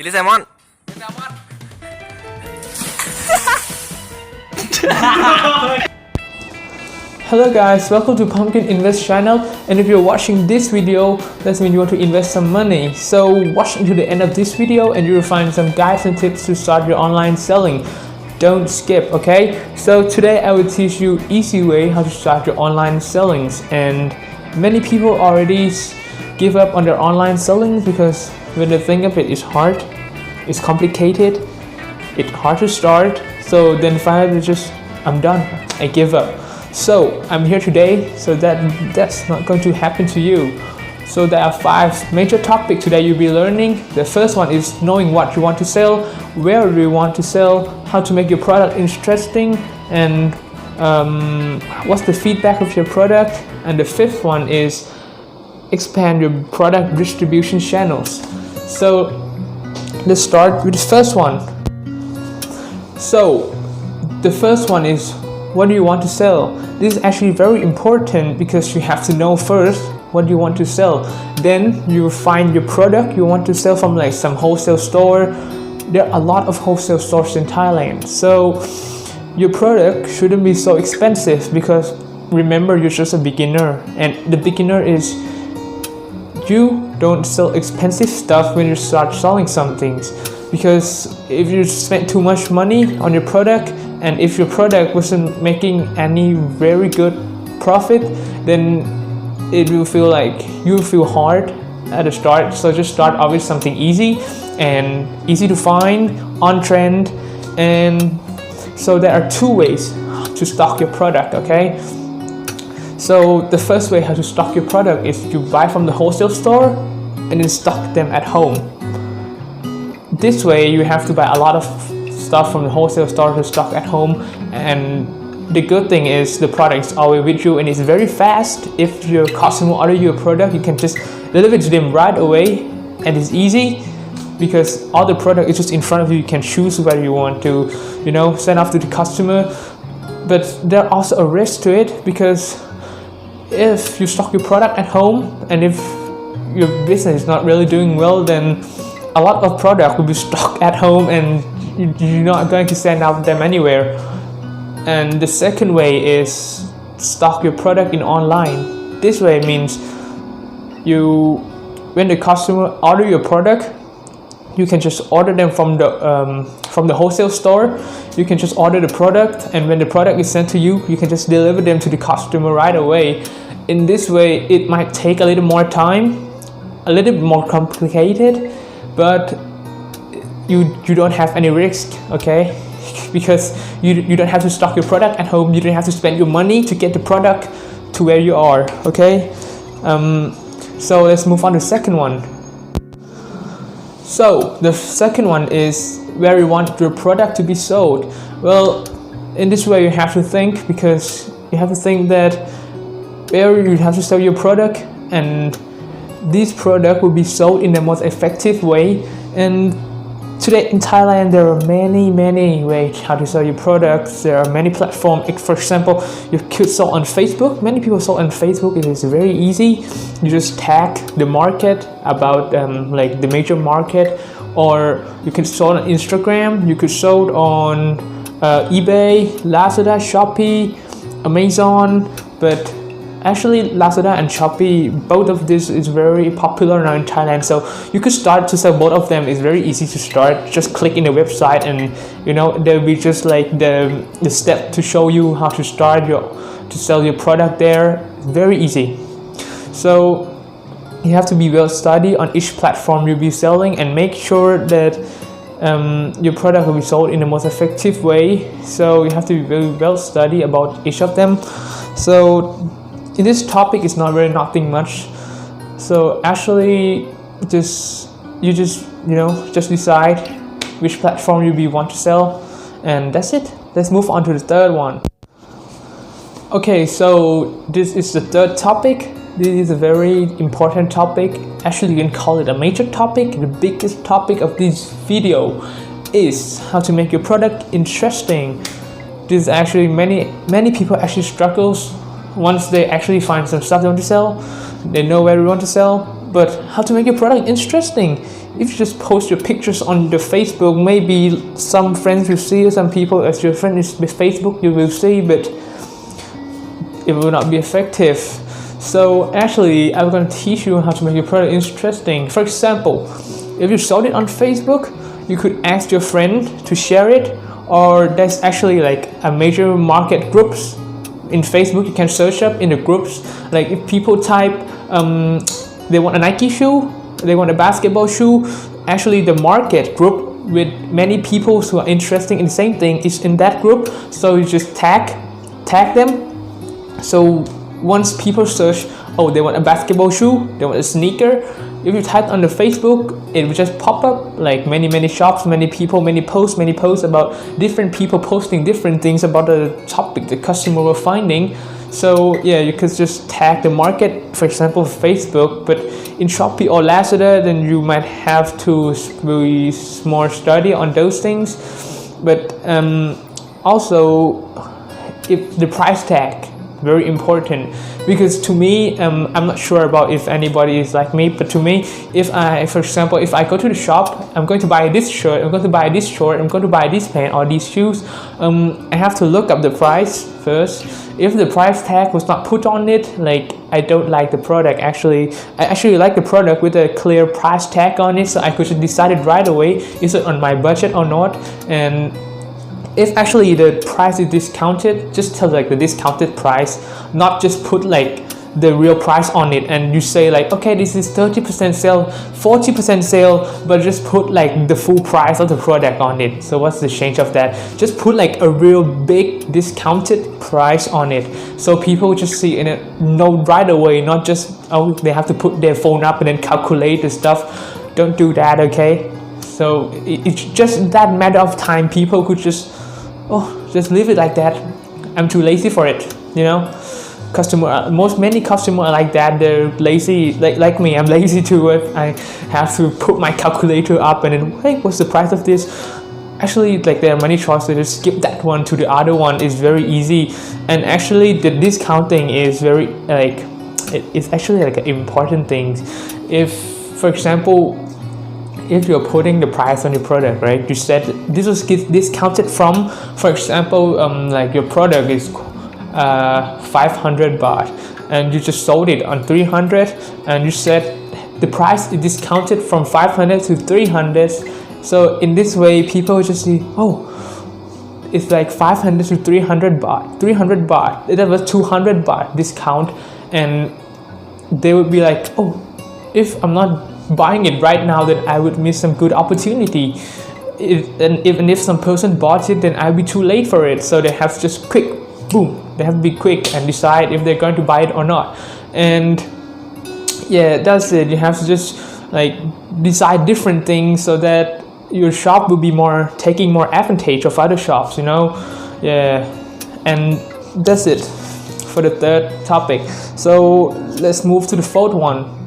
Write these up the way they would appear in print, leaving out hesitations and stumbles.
ชิลลี่แซลมอน Hello guys, welcome to Pumpkin Invest channel, and if you're watching this video, that means you want to invest some money. So watch until the end of this video and you will find some guides and tips to start your online selling. Don't skip, okay? So today I will teach you easy way how to start your online sellings, and many people already give up on their online sellings because when they think of it, it's hard, it's complicated, it's hard to start. So then finally I'm done, I give up. So I'm here today so that's not going to happen to you. So there are 5 major topics today you'll be learning. The first one is knowing what you want to sell, where do you want to sell, how to make your product interesting, and what's the feedback of your product. And the 5th one is expand your product distribution channels. So let's start with the first one. So the first one is, what do you want to sell? This is actually very important because you have to know first what you want to sell. Then you find your product you want to sell from like some wholesale store. There are a lot of wholesale stores in Thailand. So your product shouldn't be so expensive because remember, you're just a beginner, and the beginner is you don't sell expensive stuff when you start selling some things, because if you spend too much money on your product and if your product wasn't making any very good profit, then it will feel like you feel hard at the start. So just start off with something easy and easy to find, on trend. And so there are 2 ways to stock your product, okay? So the first way how to stock your product is you buy from the wholesale store and then stock them at home. This way you have to buy a lot of stuff from the wholesale store to stock at home, and the good thing is the product is always with you and it's very fast. If your customer order your product, you can just deliver to them right away, and it's easy because all the product is just in front of you. You can choose whether you want to, send off to the customer. But there are also a risk to it, because if you stock your product at home and if your business is not really doing well, then a lot of product will be stocked at home and you're not going to send out them anywhere. And the second way is stock your product in online. This way means when the customer order your product, you can just order them from the wholesale store. You can just order the product, and when the product is sent to you, you can just deliver them to the customer right away. In this way, it might take a little more time, a little bit more complicated, but you don't have any risk, okay? Because you don't have to stock your product at home. You don't have to spend your money to get the product to where you are, okay? So let's move on to the second one. So the second one is where you want your product to be sold. Well, in this way you have to think, because you have to think that where you have to sell your product, and this product will be sold in the most effective way. And today in Thailand, there are many ways how to sell your products. There are many platforms. For example, you could sell on Facebook. Many people sell on Facebook. It is very easy. You just tag the market about like the major market, or you can sell on Instagram. You could sell on eBay, Lazada, Shopee, Amazon. But actually, Lazada and Shopee, both of this is very popular now in Thailand. So you could start to sell both of them. It's very easy to start. Just click in the website, and there'll be just like the step to show you how to start to sell your product there. Very easy. So you have to be well studied on each platform you'll be selling, and make sure that your product will be sold in the most effective way. So you have to be very well studied about each of them. So in this topic, it's not really nothing much. So actually, you just decide which platform you want to sell, and that's it. Let's move on to the third one. Okay, so this is the third topic. This is a very important topic. Actually, you can call it a major topic. The biggest topic of this video is how to make your product interesting. This is actually many people actually struggles once they actually find some stuff they want to sell. They know where they want to sell, but how to make your product interesting? if you just post your pictures on the Facebook, maybe some friends will see, some people as your friend is with Facebook you will see, but it will not be effective. So actually, I'm going to teach you how to make your product interesting. For example, if you sold it on Facebook, you could ask your friend to share it, or there's actually like a major market groups in Facebook. You can search up in the groups. Like if people type they want a Nike shoe, they want a basketball shoe, actually the market group with many people who are interested in the same thing is in that group. So you just tag them. So once people search, oh, they want a basketball shoe, they want a sneaker, if you type on the Facebook, it will just pop up like many shops, many people, many posts about different people posting different things about the topic the customer were finding. So yeah, you could just tag the market, for example, Facebook. But in Shopee or Lazada, then you might have to be more study on those things. But also, if the price tag, very important, because to me, I'm not sure about if anybody is like me, but to me, for example, if I go to the shop, I'm going to buy this shirt, I'm going to buy this short, I'm going to buy this pant or these shoes, I have to look up the price first. If the price tag was not put on it, like I don't like the product. Actually, I actually like the product with a clear price tag on it, so I could decide it right away, is it on my budget or not. And if actually the price is discounted, just tell like the discounted price, not just put like the real price on it, and you say like, okay, this is 30% sale, 40% sale, but just put like the full price of the product on it. So what's the change of that? Just put like a real big discounted price on it, so people just see and know right away, not just, oh, they have to put their phone up and then calculate the stuff. Don't do that, okay? So it's just that matter of time. People could just leave it like that. I'm too lazy for it, you know. Many customers are like that. They're lazy, like me. I'm lazy too. If I have to put my calculator up and then, hey, what's the price of this? Actually, like there are many choices. Just skip that one to the other one. Is very easy. And actually, the discounting is very it's actually like an important thing. If, for example, if you're putting the price on your product, right? You said this was discounted from, for example, like your product is 500 baht, and you just sold it on 300, and you said the price is discounted from 500 to 300. So in this way, people just see, oh, it's like 500 to 300 baht, 300 baht. That was 200 baht discount, and they would be like, oh, if I'm not buying it right now, then I would miss some good opportunity. If some person bought it, then I'll be too late for it. So they have to just quick, boom, they have to be quick and decide if they're going to buy it or not. And yeah, that's it. You have to just like decide different things so that your shop will be taking more advantage of other shops, you know. Yeah, and that's it for the third topic. So let's move to the fourth one.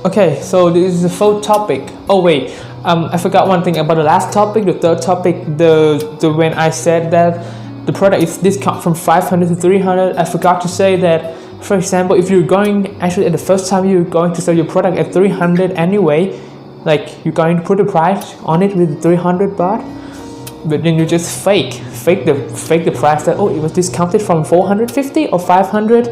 Okay, so this is the fourth topic. Oh wait, I forgot one thing about the last topic, the third topic. The when I said that the product is discount from 500 to 300, I forgot to say that, for example, if you're going, actually at the first time you're going to sell your product at 300 anyway, like you're going to put the price on it with 300 baht, but then you just fake the price that, oh, it was discounted from 450 or 500.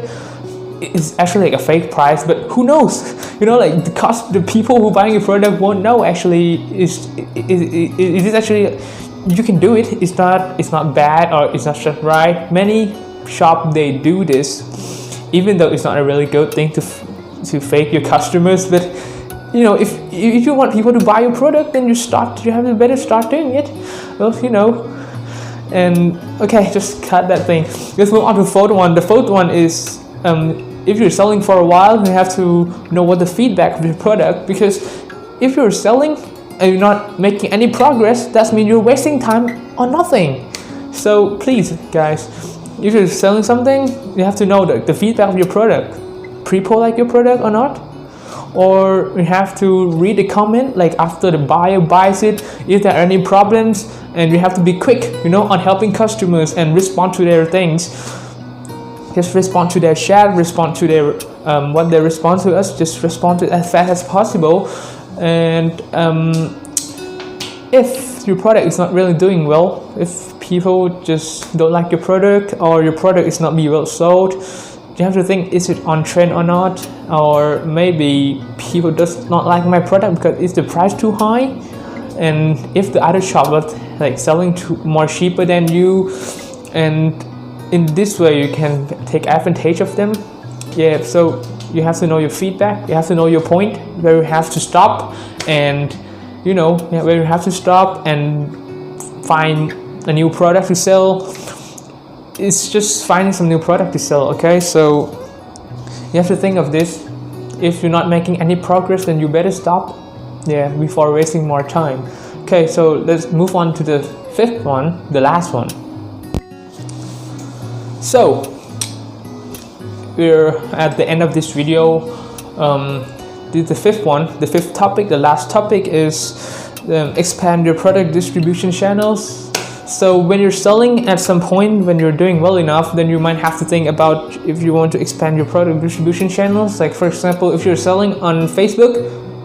It's actually like a fake price, but who knows? You know, like the people who buying your product won't know. Actually, it is actually, you can do it. It's not bad, or it's not just right. Many shops they do this, even though it's not a really good thing to fake your customers. But you know, if you want people to buy your product, then you have to better start doing it. Well, you know. And okay, just cut that thing. Let's move on to the fourth one. The fourth one is, if you're selling for a while, you have to know what the feedback of your product, because if you're selling and you're not making any progress, that means you're wasting time on nothing. So please, guys, if you're selling something, you have to know the feedback of your product. People like your product or not? Or you have to read the comment, like after the buyer buys it, if there are any problems, and you have to be quick, you know, on helping customers and respond to their things. Just respond to their chat, respond to their what they respond to us, just respond to it as fast as possible. And if your product is not really doing well, if people just don't like your product, or your product is not being well sold, you have to think, is it on trend or not? Or maybe people does not like my product because is the price too high? And if the other shop was like selling more cheaper than you, and in this way you can take advantage of them. Yeah, so you have to know your feedback, you have to know your point, where you have to stop, and where you have to stop and find a new product to sell. It's just finding some new product to sell. Okay, so you have to think of this. If you're not making any progress, then you better stop, before wasting more time. Okay, so let's move on to the fifth one, the last one. So we're at the end of this video. This is the fifth one, the fifth topic. The last topic is expand your product distribution channels. So when you're selling, at some point when you're doing well enough, then you might have to think about if you want to expand your product distribution channels. Like, for example, if you're selling on Facebook,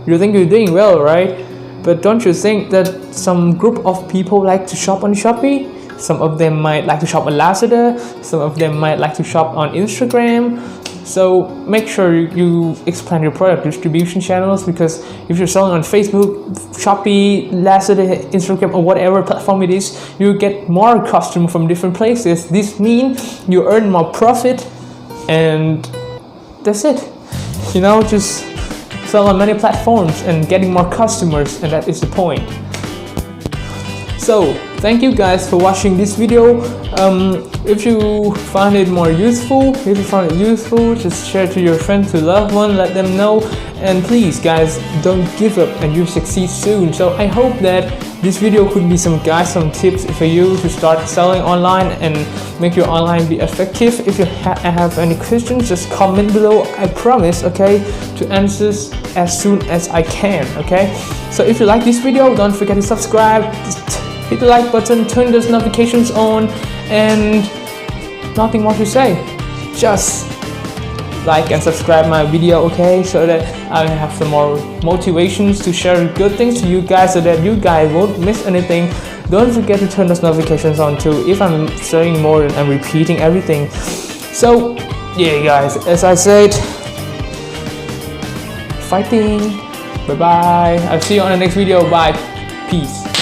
you think you're doing well, right? But don't you think that some group of people like to shop on Shopee? Some of them might like to shop on Lazada, some of them might like to shop on Instagram. So make sure you expand your product distribution channels, because if you're selling on Facebook, Shopee, Lazada, Instagram, or whatever platform it is, you get more customers from different places. This means you earn more profit, and that's it. Just sell on many platforms and getting more customers, and that is the point. So thank you guys for watching this video. If you found it useful, just share it to your friends, to loved one, let them know. And please guys, don't give up, and you succeed soon. So I hope that this video could be some tips for you to start selling online and make your online be effective. If you have any questions, just comment below. I promise, okay, to answer as soon as I can. Okay, so if you like this video, don't forget to subscribe, hit the like button, turn those notifications on, and nothing more to say. Just like and subscribe my video, okay, so that I have some more motivations to share good things to you guys, so that you guys won't miss anything. Don't forget to turn those notifications on too, if I'm saying more and I'm repeating everything. So yeah guys, as I said, fighting. Bye bye. I'll see you on the next video. Bye. Peace.